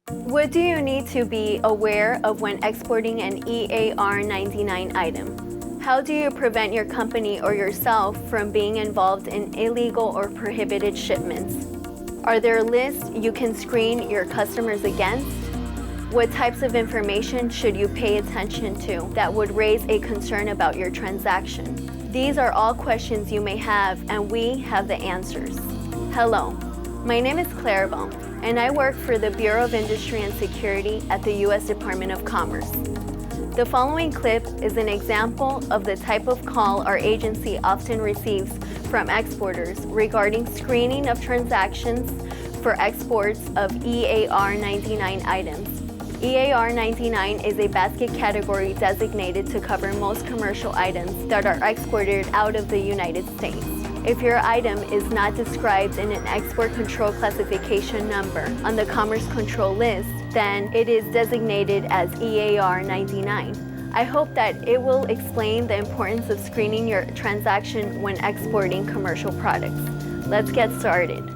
What do you need to be aware of when exporting an EAR99 item? How do you prevent your company or yourself from being involved in illegal or prohibited shipments? Are there lists you can screen your customers against? What types of information should you pay attention to that would raise a concern about your transaction? These are all questions you may have, and we have the answers. Hello, my name is Clarabelle, and I work for the Bureau of Industry and Security at the U.S. Department of Commerce. The following clip is an example of the type of call our agency often receives from exporters regarding screening of transactions for exports of EAR99 items. EAR99 is a basket category designated to cover most commercial items that are exported out of the United States. If your item is not described in an export control classification number on the Commerce Control List, then it is designated as EAR99. I hope that it will explain the importance of screening your transaction when exporting commercial products. Let's get started.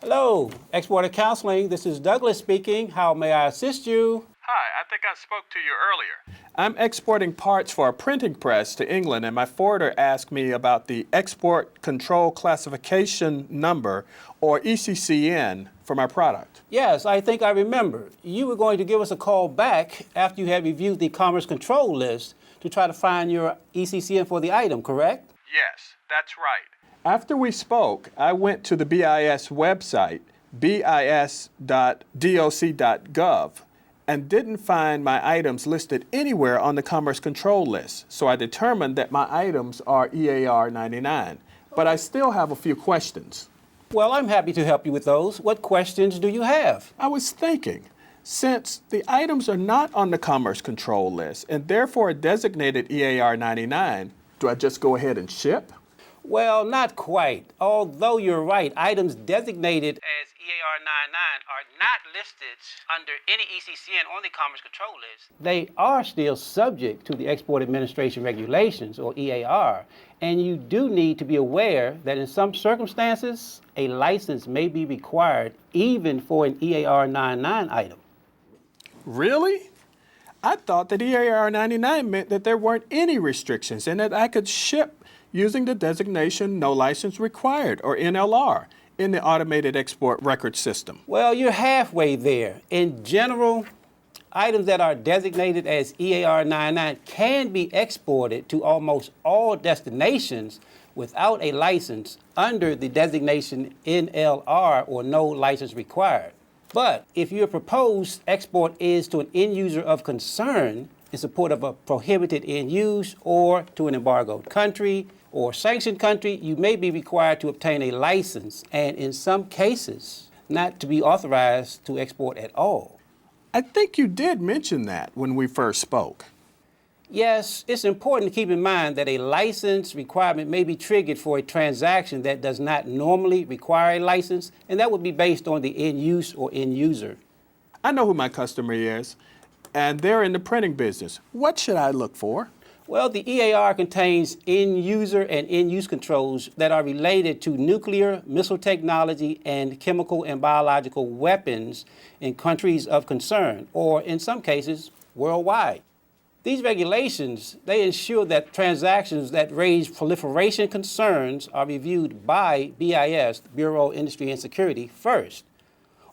Hello, Exporter Counseling. This is Douglas speaking. How may I assist you? Hi, I think I spoke to you earlier. I'm exporting parts for a printing press to England, and my forwarder asked me about the Export Control Classification Number, or ECCN, for my product. Yes, I think I remember. You were going to give us a call back after you had reviewed the Commerce Control List to try to find your ECCN for the item, correct? Yes, that's right. After we spoke, I went to the BIS website, bis.doc.gov, and didn't find my items listed anywhere on the Commerce Control List, so I determined that my items are EAR99. But I still have a few questions. Well, I'm happy to help you with those. What questions do you have? I was thinking, since the items are not on the Commerce Control List and therefore designated EAR99, do I just go ahead and ship? Well, not quite. Although you're right, items designated as EAR99 are not listed under any ECCN on the Commerce Control List. They are still subject to the Export Administration Regulations, or EAR, and you do need to be aware that in some circumstances, a license may be required even for an EAR99 item. Really? I thought that EAR99 meant that there weren't any restrictions and that I could ship using the designation No License Required, or NLR, in the Automated Export Record System. Well, you're halfway there. In general, items that are designated as EAR99 can be exported to almost all destinations without a license under the designation NLR, or No License Required. But if your proposed export is to an end user of concern in support of a prohibited end use, or to an embargoed country or sanctioned country, you may be required to obtain a license, and in some cases, not to be authorized to export at all. I think you did mention that when we first spoke. Yes, it's important to keep in mind that a license requirement may be triggered for a transaction that does not normally require a license, and that would be based on the end use or end user. I know who my customer is, and they're in the printing business. What should I look for? Well, the EAR contains end user and end use controls that are related to nuclear, missile technology, and chemical and biological weapons in countries of concern, or in some cases, worldwide. These regulations, they ensure that transactions that raise proliferation concerns are reviewed by BIS, the Bureau of Industry and Security, first.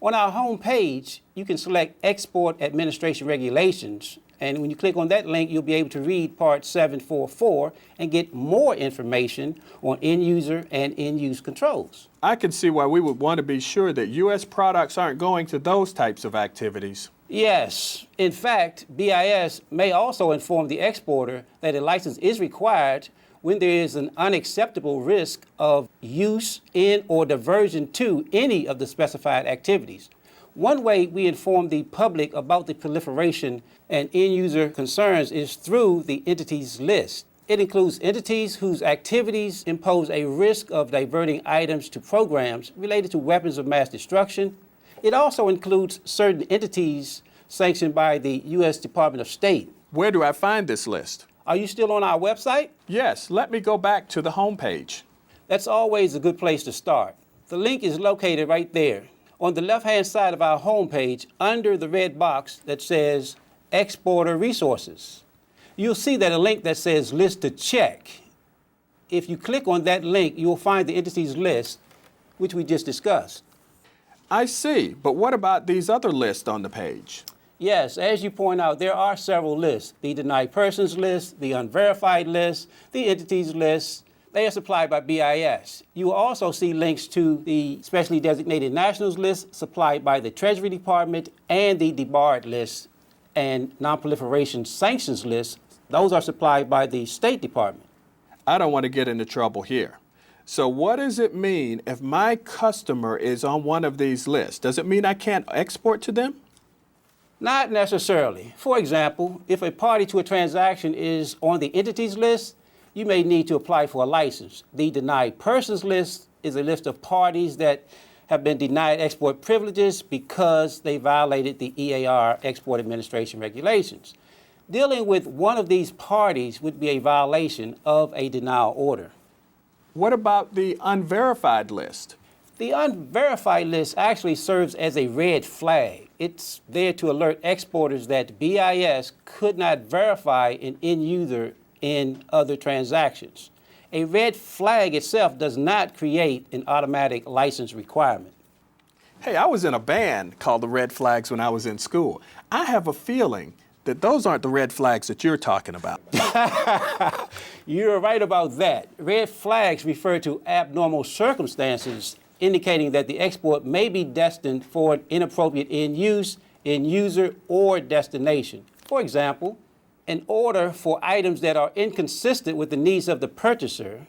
On our home page, you can select Export Administration Regulations, and when you click on that link, you'll be able to read Part 744 and get more information on end user and end use controls. I can see why we would want to be sure that U.S. products aren't going to those types of activities. Yes. In fact, BIS may also inform the exporter that a license is required when there is an unacceptable risk of use in or diversion to any of the specified activities. One way we inform the public about the proliferation and end user concerns is through the entities list. It includes entities whose activities impose a risk of diverting items to programs related to weapons of mass destruction. It also includes certain entities sanctioned by the U.S. Department of State. Where do I find this list? Are you still on our website? Yes, let me go back to the home page. That's always a good place to start. The link is located right there. On the left-hand side of our homepage, under the red box that says Exporter Resources, you'll see that a link that says List to Check. If you click on that link, you'll find the entities list, which we just discussed. I see, but what about these other lists on the page? Yes, as you point out, there are several lists. The denied persons list, the unverified list, the entities list. They are supplied by BIS. You will also see links to the specially designated nationals list supplied by the Treasury Department and the debarred list and non-proliferation sanctions list. Those are supplied by the State Department. I don't want to get into trouble here. So what does it mean if my customer is on one of these lists? Does it mean I can't export to them? Not necessarily. For example, if a party to a transaction is on the entities list, you may need to apply for a license. The denied persons list is a list of parties that have been denied export privileges because they violated the EAR Export Administration regulations. Dealing with one of these parties would be a violation of a denial order. What about the unverified list? The unverified list actually serves as a red flag. It's there to alert exporters that BIS could not verify an end user in other transactions. A red flag itself does not create an automatic license requirement. Hey, I was in a band called the Red Flags when I was in school. I have a feeling that those aren't the red flags that you're talking about. You're right about that. Red flags refer to abnormal circumstances indicating that the export may be destined for an inappropriate end use, end user, or destination. For example, an order for items that are inconsistent with the needs of the purchaser,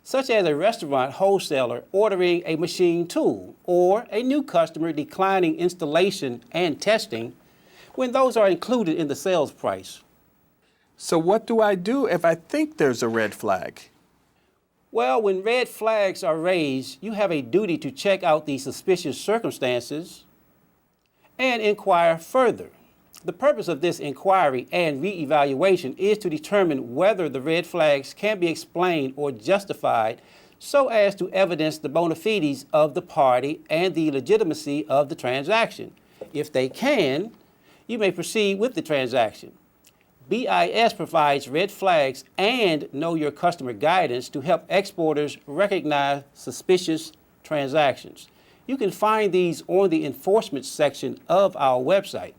such as a restaurant wholesaler ordering a machine tool, or a new customer declining installation and testing, when those are included in the sales price. So what do I do if I think there's a red flag? Well, when red flags are raised, you have a duty to check out the suspicious circumstances and inquire further. The purpose of this inquiry and reevaluation is to determine whether the red flags can be explained or justified so as to evidence the bona fides of the party and the legitimacy of the transaction. If they can, you may proceed with the transaction. BIS provides red flags and know your customer guidance to help exporters recognize suspicious transactions. You can find these on the enforcement section of our website.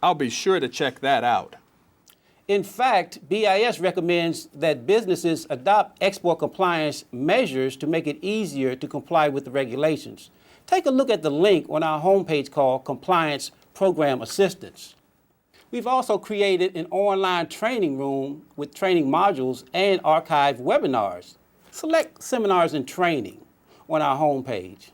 I'll be sure to check that out. In fact, BIS recommends that businesses adopt export compliance measures to make it easier to comply with the regulations. Take a look at the link on our homepage called Compliance Program Assistance. We've also created an online training room with training modules and archived webinars. Select Seminars and Training on our homepage.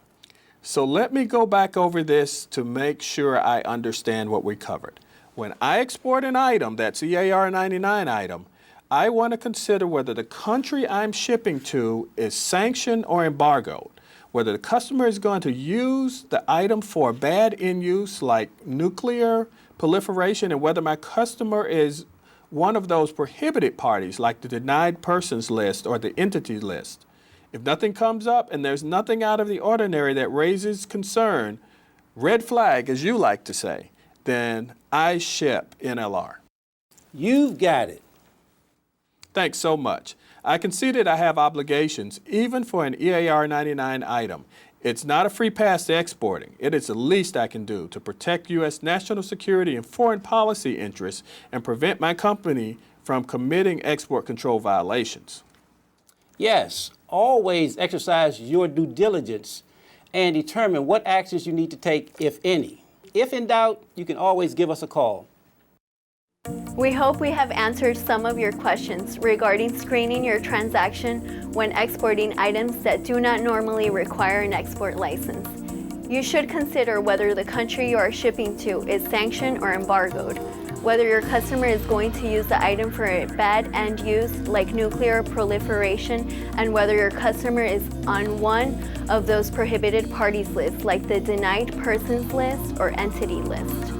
So let me go back over this to make sure I understand what we covered. When I export an item that's EAR99 item, I want to consider whether the country I'm shipping to is sanctioned or embargoed, whether the customer is going to use the item for bad end use like nuclear proliferation, and whether my customer is one of those prohibited parties like the denied persons list or the entity list. If nothing comes up and there's nothing out of the ordinary that raises concern, red flag as you like to say, then I ship NLR. You've got it. Thanks so much. I can see that I have obligations even for an EAR99 item. It's not a free pass to exporting. It is the least I can do to protect U.S. national security and foreign policy interests and prevent my company from committing export control violations. Yes, always exercise your due diligence and determine what actions you need to take, if any. If in doubt, you can always give us a call. We hope we have answered some of your questions regarding screening your transaction when exporting items that do not normally require an export license. You should consider whether the country you are shipping to is sanctioned or embargoed, whether your customer is going to use the item for a bad end use like nuclear proliferation, and whether your customer is on one of those prohibited parties lists like the denied persons list or entity list.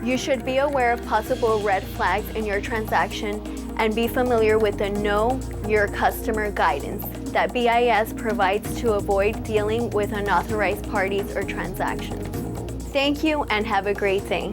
You should be aware of possible red flags in your transaction and be familiar with the Know Your Customer guidance that BIS provides to avoid dealing with unauthorized parties or transactions. Thank you and have a great day.